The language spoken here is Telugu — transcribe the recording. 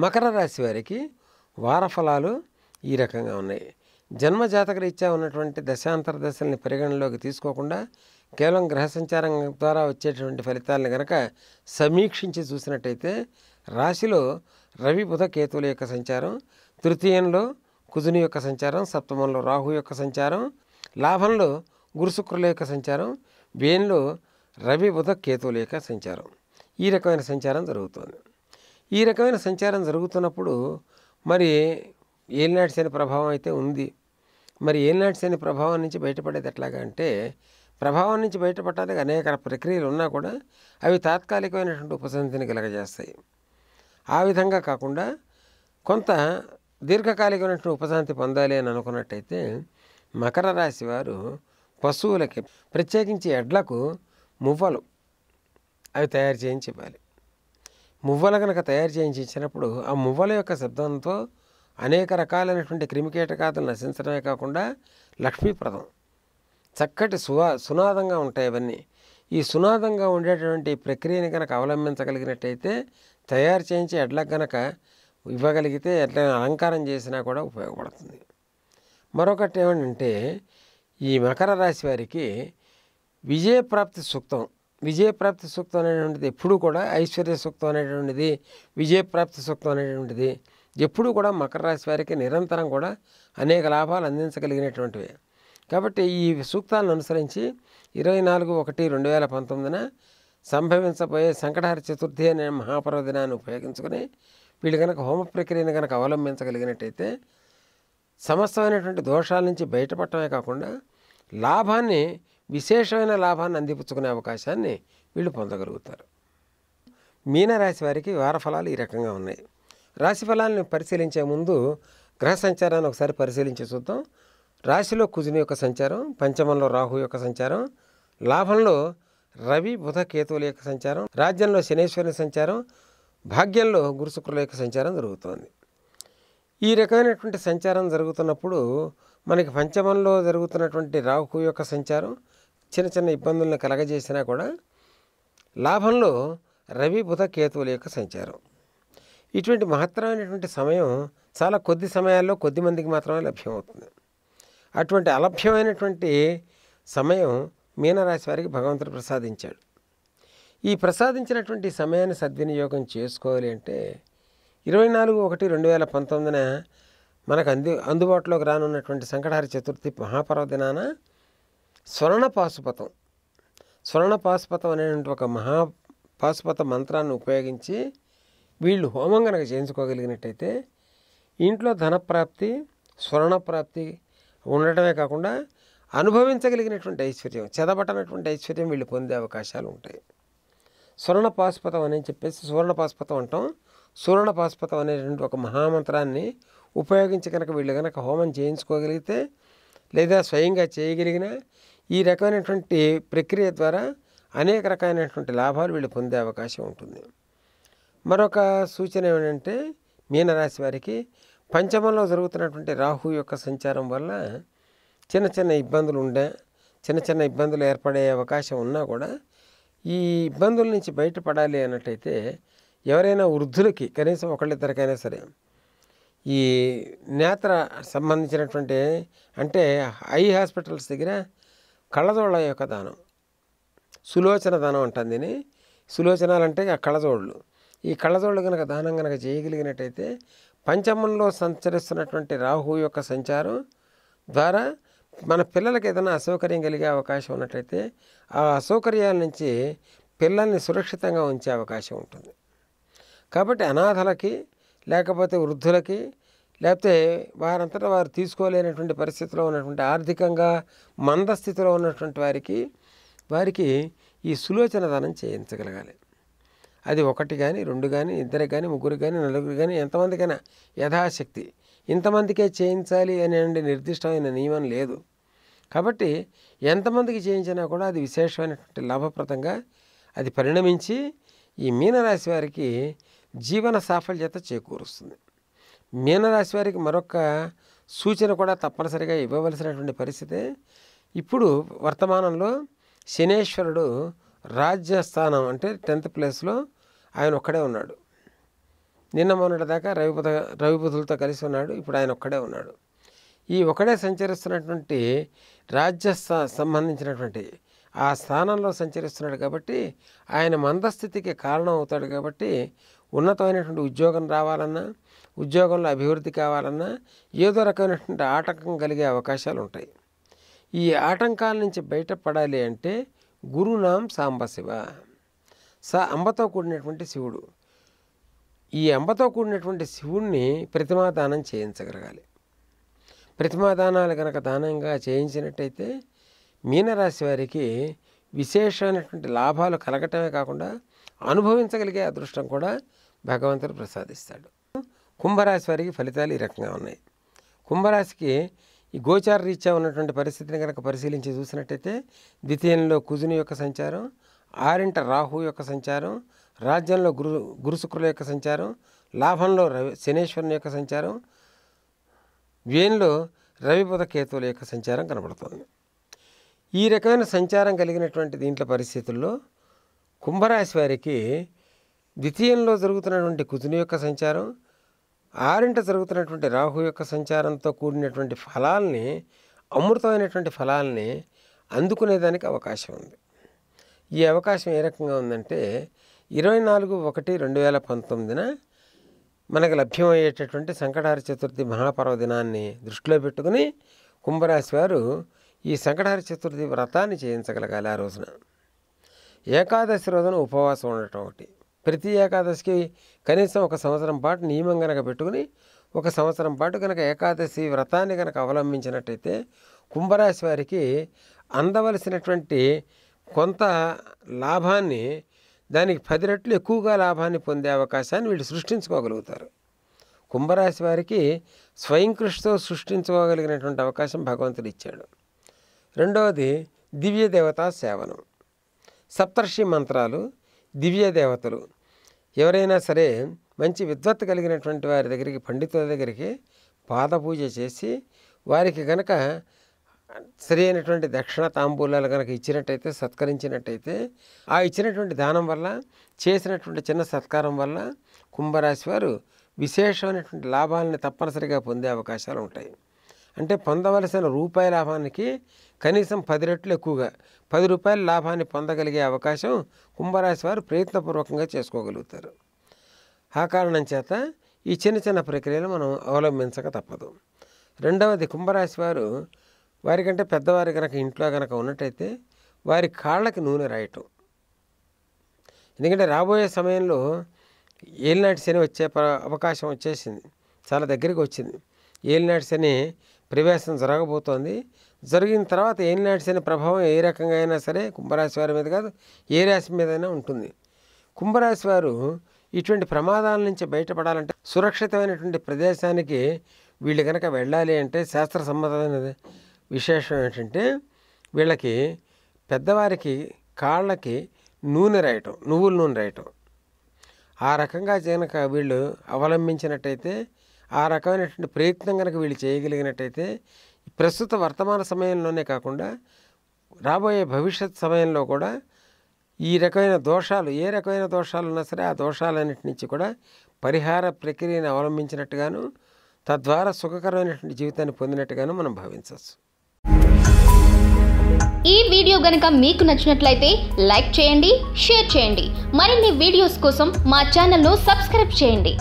మకర రాశి వారికి వార ఫలాలు ఈ రకంగా ఉన్నాయి. జన్మ జాతకరీత్యా ఉన్నటువంటి దశాంతర దశల్ని పరిగణలోకి తీసుకోకుండా కేవలం గ్రహ సంచారం ద్వారా వచ్చేటువంటి ఫలితాలను కనుక సమీక్షించి చూసినట్టయితే రాశిలో రవి బుధ కేతువుల యొక్క సంచారం, తృతీయంలో కుజుని యొక్క సంచారం, సప్తమంలో రాహు యొక్క సంచారం, లాభంలో గురు శుక్రుల యొక్క సంచారం, వ్యయంలో రవి బుధ కేతువుల యొక్క సంచారం, ఈ రకమైన సంచారం జరుగుతుంది. ఈ రకమైన సంచారం జరుగుతున్నప్పుడు మరి ఏలినాటి శని ప్రభావం అయితే ఉంది. మరి ఏలినాటి శని ప్రభావం నుంచి బయటపడేది ఎట్లాగా అంటే, ప్రభావం నుంచి బయటపడడానికి అనేక ప్రక్రియలు ఉన్నా కూడా అవి తాత్కాలికమైనటువంటి ఉపశమతిని కలగజేస్తాయి. ఆ విధంగా కాకుండా కొంత దీర్ఘకాలికమైనటువంటి ఉపశాంతి పొందాలి అని అనుకున్నట్టయితే మకర రాశి వారు పశువులకి, ప్రత్యేకించి ఎడ్లకు మువ్వలు అవి తయారు చేయించి ఇవ్వాలి. మువ్వలు కనుక తయారు చేయించి ఇచ్చినప్పుడు ఆ మువ్వల యొక్క శబ్దంతో అనేక రకాలైనటువంటి క్రిమికీటకాదులు నశించడమే కాకుండా లక్ష్మీప్రదం, చక్కటి సునాదంగా ఉంటాయి అవన్నీ. ఈ సునాదంగా ఉండేటువంటి ప్రక్రియని కనుక అవలంబించగలిగినట్టయితే, తయారు చేయించి ఎడ్లకు కనుక ఇవ్వగలిగితే ఎడ్లను అలంకారం చేసినా కూడా ఉపయోగపడుతుంది. మరొకటి ఏమంటే, ఈ మకర రాశి వారికి విజయప్రాప్తి సూక్తం, విజయప్రాప్తి సూక్తం అనేటువంటిది ఎప్పుడూ కూడా, ఐశ్వర్య సూక్తం అనేటువంటిది, విజయప్రాప్తి సూక్తం అనేటువంటిది ఎప్పుడూ కూడా మకర రాశి వారికి నిరంతరం కూడా అనేక లాభాలు అందించగలిగినటువంటివి. కాబట్టి ఈ సూక్తాలను అనుసరించి 24/1/2019 సంభవించబోయే సంకటహర చతుర్థి అనే మహాపర్వదినాన్ని ఉపయోగించుకొని వీళ్ళు కనుక హోమ ప్రక్రియను కనుక అవలంబించగలిగినట్టయితే సమస్తమైనటువంటి దోషాల నుంచి బయటపడటమే కాకుండా లాభాన్ని, విశేషమైన లాభాన్ని అందిపుచ్చుకునే అవకాశాన్ని వీళ్ళు పొందగలుగుతారు. మీనరాశి వారికి వార ఫలాలు ఈ రకంగా ఉన్నాయి. రాశి ఫలాలను పరిశీలించే ముందు గ్రహ సంచారాన్ని ఒకసారి పరిశీలించి చూద్దాం. రాశిలో కుజుని యొక్క సంచారం, పంచమంలో రాహు యొక్క సంచారం, లాభంలో రవి బుధ కేతువుల యొక్క సంచారం, రాజ్యంలో శనేశ్వరుని సంచారం, భాగ్యంలో గురు శుక్రుల యొక్క సంచారం జరుగుతోంది. ఈ రకమైనటువంటి సంచారం జరుగుతున్నప్పుడు మనకి పంచమంలో జరుగుతున్నటువంటి రాహు యొక్క సంచారం చిన్న చిన్న ఇబ్బందులను కలగజేసినా కూడా, లాభంలో రవి బుధ కేతువుల యొక్క సంచారం, ఇటువంటి మహత్తరమైనటువంటి సమయం చాలా కొద్ది సమయాల్లో కొద్ది మందికి మాత్రమే లభ్యమవుతుంది. అటువంటి అలభ్యమైనటువంటి సమయం మీనరాశి వారికి భగవంతుడు ప్రసాదించాడు. ఈ ప్రసాదించినటువంటి సమయాన్ని సద్వినియోగం చేసుకోవాలి అంటే 24/1/2019 మనకు అందుబాటులోకి రానున్నటువంటి సంకటహర చతుర్థి మహాపర్వదినాన స్వర్ణపాశుపతం అనేటువంటి ఒక మహాపాశుపత మంత్రాన్ని ఉపయోగించి వీళ్ళు హోమం కనుక చేయించుకోగలిగినట్టయితే ఇంట్లో ధనప్రాప్తి, స్వర్ణప్రాప్తి ఉండటమే కాకుండా అనుభవించగలిగినటువంటి ఐశ్వర్యం, చెదబట్టనటువంటి ఐశ్వర్యం వీళ్ళు పొందే అవకాశాలు ఉంటాయి. స్వర్ణపాశుపతం అని చెప్పేసి సువర్ణపాశుపతం అంటాం. సువర్ణపాశుపతం అనేటువంటి ఒక మహామంత్రాన్ని ఉపయోగించి కనుక వీళ్ళు కనుక హోమం చేయించుకోగలిగితే, లేదా స్వయంగా చేయగలిగిన ఈ రకమైనటువంటి ప్రక్రియ ద్వారా అనేక రకమైనటువంటి లాభాలు వీళ్ళు పొందే అవకాశం ఉంటుంది. మరొక సూచన ఏమిటంటే, మీనరాశి వారికి పంచమంలో జరుగుతున్నటువంటి రాహు యొక్క సంచారం వల్ల చిన్న చిన్న ఇబ్బందులు ఏర్పడే అవకాశం ఉన్నా కూడా ఈ ఇబ్బందుల నుంచి బయటపడాలి అన్నట్టయితే ఎవరైనా వృద్ధులకి కనీసం ఒకళ్ళిద్దరికైనా సరే ఈ నేత్ర సంబంధించినటువంటి, అంటే ఐ హాస్పిటల్స్ దగ్గర కళ్ళజోళ్ళ యొక్క దానం, సులోచన దానం అంటుంది దీన్ని. సులోచనాలు అంటే ఆ కళ్ళజోళ్ళు. ఈ కళ్ళజోళ్ళు కనుక దానం కనుక చేయగలిగినట్టయితే పంచమంలో సంచరిస్తున్నటువంటి రాహు యొక్క సంచారం ద్వారా మన పిల్లలకి ఏదైనా అసౌకర్యం కలిగే అవకాశం ఉన్నట్లయితే ఆ అసౌకర్యాల నుంచి పిల్లల్ని సురక్షితంగా ఉంచే అవకాశం ఉంటుంది. కాబట్టి అనాథలకి, లేకపోతే వృద్ధులకి, లేకపోతే వారంతటా వారు తీసుకోలేనటువంటి పరిస్థితిలో ఉన్నటువంటి, ఆర్థికంగా మందస్థితిలో ఉన్నటువంటి వారికి ఈ సులోచన దానం చేయించగలగాలి. అది 1 కానీ 2 కానీ 2 కానీ 3 కానీ 4 కానీ ఎంతమందికైనా యథాశక్తి, ఇంతమందికే చేయించాలి అనే నిర్దిష్టమైన నియమం లేదు. కాబట్టి ఎంతమందికి చేయించినా కూడా అది విశేషమైనటువంటి లాభప్రదంగా అది పరిణమించి ఈ మీనరాశి వారికి జీవన సాఫల్యత చేకూరుస్తుంది. మీనరాశి వారికి మరొక సూచన కూడా తప్పనిసరిగా ఇవ్వవలసినటువంటి పరిస్థితే. ఇప్పుడు వర్తమానంలో శనేశ్వరుడు రాజ్యస్థానం అంటే 10th ప్లేస్లో ఆయన ఒక్కడే ఉన్నాడు. నిన్న మొన్నటి దాకా రవిబుధులతో కలిసి ఉన్నాడు. ఇప్పుడు ఆయన ఒక్కడే ఉన్నాడు. ఈ ఒకడే సంచరిస్తున్నటువంటి సంబంధించినటువంటి ఆ స్థానంలో సంచరిస్తున్నాడు కాబట్టి ఆయన మందస్థితికి కారణం అవుతాడు. కాబట్టి ఉన్నతమైనటువంటి ఉద్యోగం రావాలన్నా, ఉద్యోగంలో అభివృద్ధి కావాలన్నా ఏదో రకమైనటువంటి ఆటంకం కలిగే అవకాశాలు ఉంటాయి. ఈ ఆటంకాల నుంచి బయటపడాలి అంటే గురునాం సాంబశివ, అంబతో కూడినటువంటి శివుడు. ఈ అంబతో కూడినటువంటి శివుణ్ణి ప్రతిమాదానం చేయించగలగాలి. ప్రతిమాదానాలు కనుక దానంగా చేయించినట్టయితే మీనరాశి వారికి విశేషమైనటువంటి లాభాలు కలగటమే కాకుండా అనుభవించగలిగే అదృష్టం కూడా భగవంతుడు ప్రసాదిస్తాడు. కుంభరాశి వారికి ఫలితాలు ఈ రకంగా ఉన్నాయి. కుంభరాశికి ఈ గోచార రీత్యా ఉన్నటువంటి పరిస్థితిని కనుక పరిశీలించి చూసినట్టయితే ద్వితీయంలో కుజుని యొక్క సంచారం, 6వ రాహు యొక్క సంచారం, రాజ్యంలో గురుశుక్రుల యొక్క సంచారం, లాభంలో శనేశ్వరుని యొక్క సంచారం, వ్యయంలో రవి బుధ కేతువుల యొక్క సంచారం కనబడుతుంది. ఈ రకమైన సంచారం కలిగినటువంటి దీంట్లో పరిస్థితుల్లో కుంభరాశి వారికి ద్వితీయంలో జరుగుతున్నటువంటి కుజుని యొక్క సంచారం, 6వ జరుగుతున్నటువంటి రాహు యొక్క సంచారంతో కూడినటువంటి ఫలాల్ని, అమృతమైనటువంటి ఫలాల్ని అందుకునేదానికి అవకాశం ఉంది. ఈ అవకాశం ఏ రకంగా ఉందంటే 24/1/2019 మనకు లభ్యమయ్యేటటువంటి సంకటహర చతుర్థి మహాపర్వదినాన్ని దృష్టిలో పెట్టుకుని కుంభరాశి వారు ఈ సంకటహర చతుర్థి వ్రతాన్ని చేయించగలగాలి. ఆ రోజున ఏకాదశి రోజున ఉపవాసం ఉండటం ఒకటి. ప్రతి ఏకాదశికి కనీసం 1 సంవత్సరం పాటు నియమం కనుక పెట్టుకుని 1 సంవత్సరం పాటు కనుక ఏకాదశి వ్రతాన్ని కనుక అవలంబించినట్టయితే కుంభరాశి వారికి అందవలసినటువంటి కొంత లాభాన్ని, దానికి 10 రెట్లు ఎక్కువగా లాభాన్ని పొందే అవకాశాన్ని వీళ్ళు సృష్టించుకోగలుగుతారు. కుంభరాశి వారికి స్వయం కృషితో సృష్టించుకోగలిగినటువంటి అవకాశం భగవంతుడు ఇచ్చాడు. రెండవది దివ్య దేవతా సేవనం, సప్తర్షి మంత్రాలు, దివ్య దేవతలు. ఎవరైనా సరే మంచి విద్వత్తు కలిగినటువంటి వారి దగ్గరికి, పండితుల దగ్గరికి పాదపూజ చేసి వారికి కనుక సరి అయినటువంటి దక్షిణ తాంబూలాలు కనుక ఇచ్చినట్టయితే, సత్కరించినట్టయితే, ఆ ఇచ్చినటువంటి దానం వల్ల, చేసినటువంటి చిన్న సత్కారం వల్ల కుంభరాశి వారు విశేషమైనటువంటి లాభాలని తప్పనిసరిగా పొందే అవకాశాలు ఉంటాయి. అంటే పొందవలసిన రూపాయి లాభానికి కనీసం 10 రెట్లు ఎక్కువగా 10 రూపాయల లాభాన్ని పొందగలిగే అవకాశం కుంభరాశి వారు ప్రయత్నపూర్వకంగా చేసుకోగలుగుతారు. ఆ కారణం చేత ఈ చిన్న చిన్న ప్రక్రియలు మనం అవలంబించక తప్పదు. రెండవది కుంభరాశి వారు వారికంటే పెద్దవారు కనుక ఇంట్లో కనుక ఉన్నట్టయితే వారి కాళ్ళకి నూనె రాయటం. ఎందుకంటే రాబోయే సమయంలో ఏలినాటి శని వచ్చే అవకాశం వచ్చేసింది, చాలా దగ్గరికి వచ్చింది. ఏలినాటి శని ప్రవేశం జరగబోతోంది. జరిగిన తర్వాత ఏలినాటి శని ప్రభావం ఏ రకంగా అయినా సరే కుంభరాశి వారి మీద కాదు, ఏ రాశి మీదైనా ఉంటుంది. కుంభరాశి వారు ఇటువంటి ప్రమాదాల నుంచి బయటపడాలంటే, సురక్షితమైనటువంటి ప్రదేశానికి వీళ్ళు కనుక వెళ్ళాలి అంటే శాస్త్ర సమ్మతమైన విశేషం ఏంటంటే వీళ్ళకి పెద్దవారికి కాళ్ళకి నూనె రాయటం, నువ్వుల నూనె రాయటం. ఆ రకంగా కనుక వీళ్ళు అవలంబించినట్టయితే, ఆ రకమైనటువంటి ప్రయత్నం కనుక వీళ్ళు చేయగలిగినట్టయితే ప్రస్తుత వర్తమాన సమయంలోనే కాకుండా రాబోయే భవిష్యత్ సమయంలో కూడా ఈ రకమైన దోషాలు, ఏ రకమైన దోషాలు ఉన్నా సరే ఆ దోషాలన్నిటి నుంచి కూడా పరిహార ప్రక్రియను అవలంబించినట్టుగాను, తద్వారా సుఖకరమైనటువంటి జీవితాన్ని పొందినట్టుగాను మనం భావించవచ్చు. ఈ వీడియో గనుక మీకు నచ్చినట్లయితే లైక్ చేయండి, షేర్ చేయండి. మరిన్ని వీడియోస్ కోసం మా ఛానల్ను సబ్స్క్రైబ్ చేయండి.